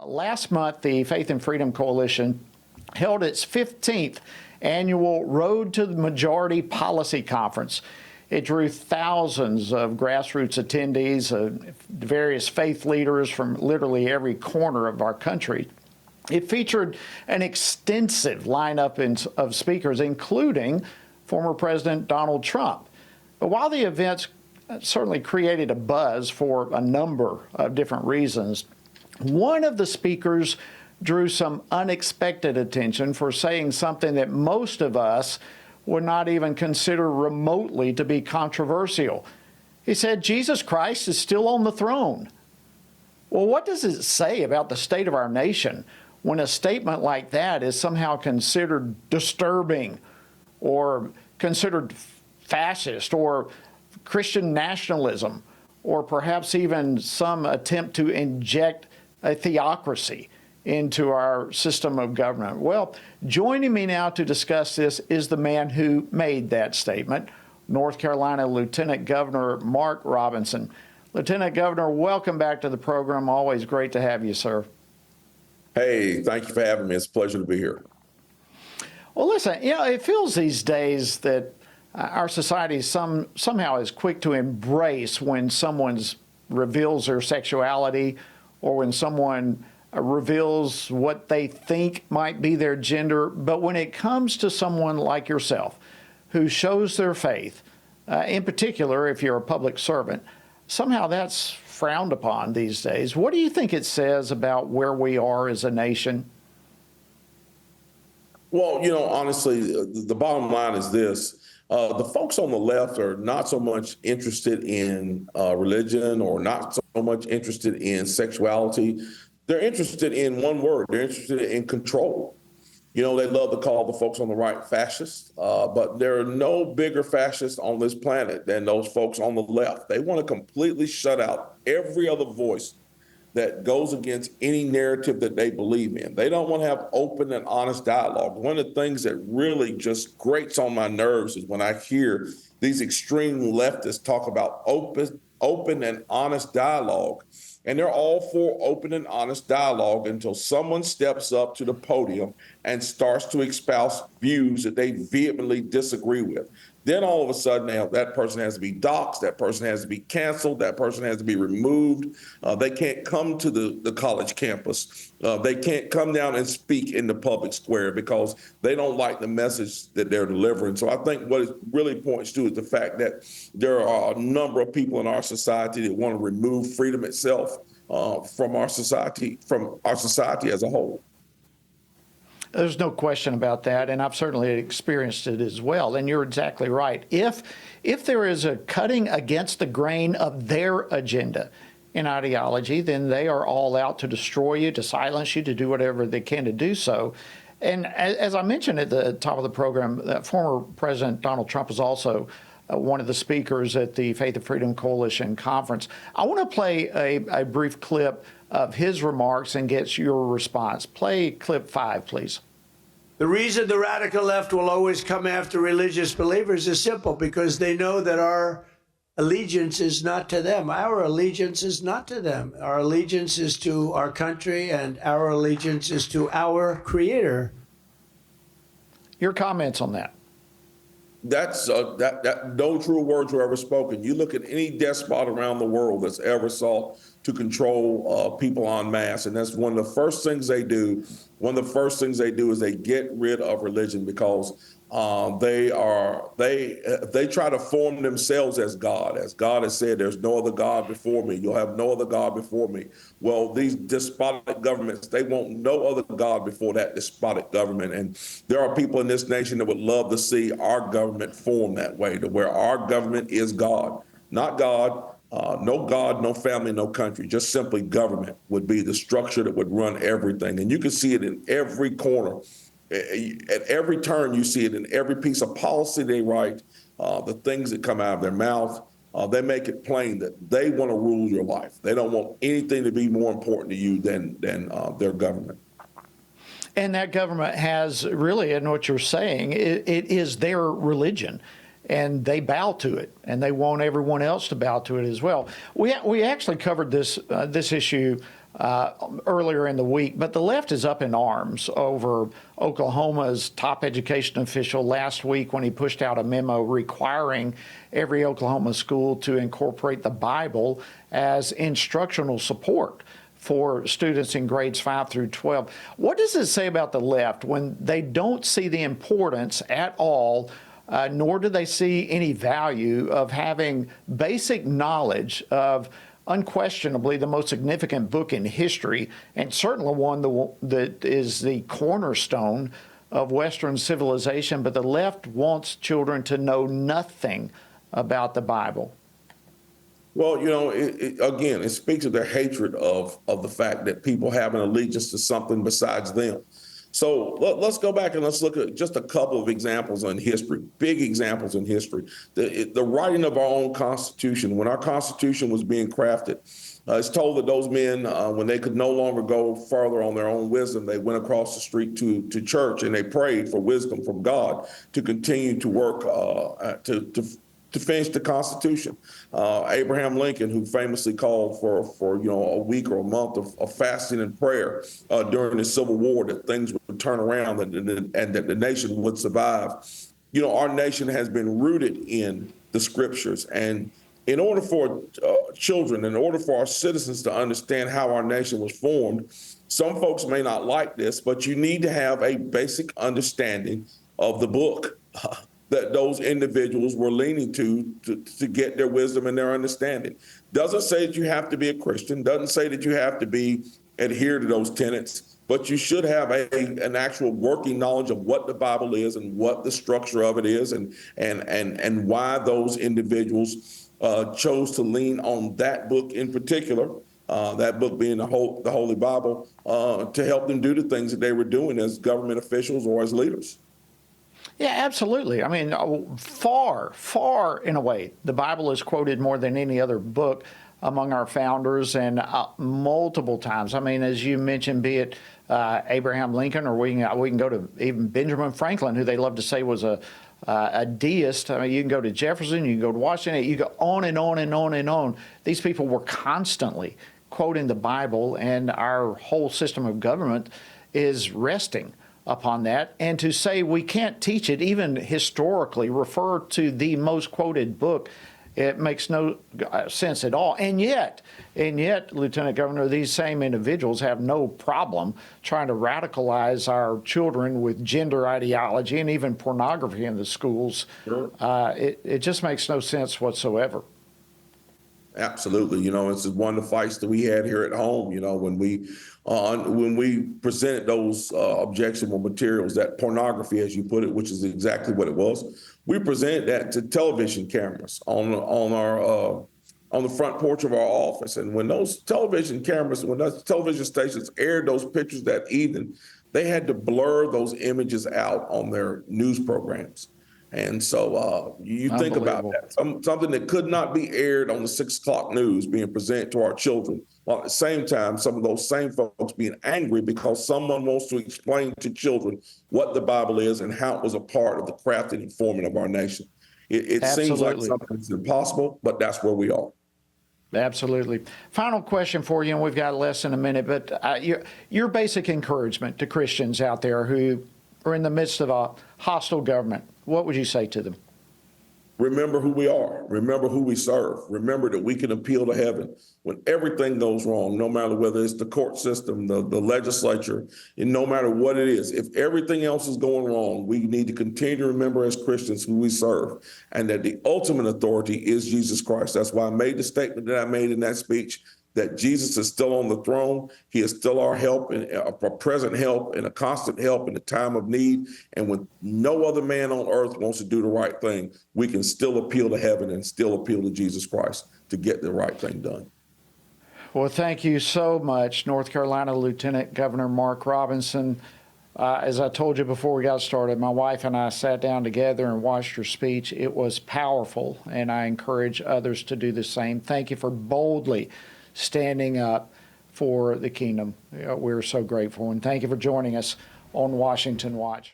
Last month, the Faith and Freedom Coalition held its 15th annual Road to the Majority Policy Conference. It drew thousands of grassroots attendees, various faith leaders from literally every corner of our country. It featured an extensive lineup of speakers, including former President Donald Trump. But while the events certainly created a buzz for a number of different reasons, one of the speakers drew some unexpected attention for saying something that most of us would not even consider remotely to be controversial. He said, Jesus Christ is still on the throne. Well, what does it say about the state of our nation when a statement like that is somehow considered disturbing or considered fascist or Christian nationalism, or perhaps even some attempt to inject a theocracy into our system of government? Well, joining me now to discuss this is the man who made that statement, North Carolina Lieutenant Governor Mark Robinson. Lieutenant Governor, welcome back to the program. Always great to have you, sir. Hey, thank you for having me. It's a pleasure to be here. Well, listen, it feels these days that our society somehow is quick to embrace when someone reveals their sexuality or when someone reveals what they think might be their gender. But when it comes to someone like yourself who shows their faith, in particular, if you're a public servant, somehow that's frowned upon these days. What do you think it says about where we are as a nation? Well, honestly, the bottom line is this. The folks on the left are not so much interested in religion or not so much interested in sexuality. They're interested in one word. They're interested in control. They love to call the folks on the right fascists, but there are no bigger fascists on this planet than those folks on the left. They want to completely shut out every other voice that goes against any narrative that they believe in. They don't want to have open and honest dialogue. One of the things that really just grates on my nerves is when I hear these extreme leftists talk about open and honest dialogue. And they're all for open and honest dialogue until someone steps up to the podium and starts to espouse views that they vehemently disagree with. Then all of a sudden, that person has to be doxxed, that person has to be canceled, that person has to be removed. They can't come to the college campus. They can't come down and speak in the public square because they don't like the message that they're delivering. So I think what it really points to is the fact that there are a number of people in our society that want to remove freedom itself from our society as a whole. There's no question about that, and I've certainly experienced it as well. And you're exactly right. If there is a cutting against the grain of their agenda and ideology, then they are all out to destroy you, to silence you, to do whatever they can to do so. And as I mentioned at the top of the program, former President Donald Trump is also one of the speakers at the Faith and Freedom Coalition conference. I want to play a brief clip of his remarks and get your response. Play clip 5, please. The reason the radical left will always come after religious believers is simple, because they know that our allegiance is not to them. Our allegiance is not to them. Our allegiance is to our country, and our allegiance is to our Creator. Your comments on that? That's that no true words were ever spoken. You look at any despot around the world that's ever sought to control people en masse, and that's one of the first things they do. One of the first things they do is they get rid of religion because they try to form themselves as God. As God has said, there's no other God before me. You'll have no other God before me. Well, these despotic governments, they want no other God before that despotic government. And there are people in this nation that would love to see our government form that way, to where our government is God, not God. No God, no family, no country, just simply government would be the structure that would run everything. And you can see it in every corner. At every turn, you see it in every piece of policy they write, the things that come out of their mouth. They make it plain that they want to rule your life. They don't want anything to be more important to you than their government. And that government has really, in what you're saying, it is their religion. And they bow to it, and they want everyone else to bow to it as well. We actually covered this issue earlier in the week. But the left is up in arms over Oklahoma's top education official last week when he pushed out a memo requiring every Oklahoma school to incorporate the Bible as instructional support for students in grades 5 through 12. What does it say about the left when they don't see the importance at all, nor do they see any value of having basic knowledge of unquestionably the most significant book in history, and certainly one that is the cornerstone of Western civilization, but the left wants children to know nothing about the Bible? Well, you know, again, it speaks of their hatred of the fact that people have an allegiance to something besides them. So let's go back and let's look at just a couple of examples in history, big examples in history. The writing of our own Constitution, when our Constitution was being crafted, it's told that those men, when they could no longer go further on their own wisdom, they went across the street to church and they prayed for wisdom from God to continue to work to finish the Constitution. Abraham Lincoln, who famously called for a week or a month of fasting and prayer during the Civil War, that things would turn around and that the nation would survive. You know, our nation has been rooted in the scriptures. And in order for children, in order for our citizens to understand how our nation was formed, some folks may not like this, but you need to have a basic understanding of the book that those individuals were leaning to get their wisdom and their understanding. Doesn't say that you have to be a Christian, doesn't say that you have to adhere to those tenets, but you should have an actual working knowledge of what the Bible is and what the structure of it is and why those individuals chose to lean on that book in particular, that book being the Holy Bible, to help them do the things that they were doing as government officials or as leaders. Yeah, absolutely. I mean, far, far and away, the Bible is quoted more than any other book among our founders, and multiple times. I mean, as you mentioned, be it Abraham Lincoln, or we can go to even Benjamin Franklin, who they love to say was a deist. I mean, you can go to Jefferson, you can go to Washington, you go on and on and on and on. These people were constantly quoting the Bible, and our whole system of government is resting upon that. And to say we can't teach it, even historically, refer to the most quoted book, it makes no sense at all. And yet, Lieutenant Governor, these same individuals have no problem trying to radicalize our children with gender ideology and even pornography in the schools. Sure. It just makes no sense whatsoever. Absolutely. You know, it's one of the fights that we had here at home, you know, when we presented those objectionable materials, that pornography, as you put it, which is exactly what it was. We presented that to television cameras on the front porch of our office. And when those television stations aired those pictures that evening, they had to blur those images out on their news programs. And so you think about that, something that could not be aired on the 6 o'clock news being presented to our children, while at the same time, some of those same folks being angry because someone wants to explain to children what the Bible is and how it was a part of the crafting and forming of our nation. It seems like something that's impossible, but that's where we are. Absolutely. Final question for you, and we've got less than a minute, but your basic encouragement to Christians out there who are in the midst of a hostile government, what would you say to them? Remember who we are. Remember who we serve. Remember that we can appeal to heaven when everything goes wrong, no matter whether it's the court system, the legislature, and no matter what it is. If everything else is going wrong, we need to continue to remember as Christians who we serve, and that the ultimate authority is Jesus Christ. That's why I made the statement that I made in that speech, that Jesus is still on the throne. He is still our help, and a present help and a constant help in the time of need. And when no other man on earth wants to do the right thing, we can still appeal to heaven and still appeal to Jesus Christ to get the right thing done. Well, thank you so much, North Carolina Lieutenant Governor Mark Robinson. As I told you before we got started, my wife and I sat down together and watched your speech. It was powerful, and I encourage others to do the same. Thank you for boldly standing up for the kingdom. We're so grateful, and thank you for joining us on Washington Watch.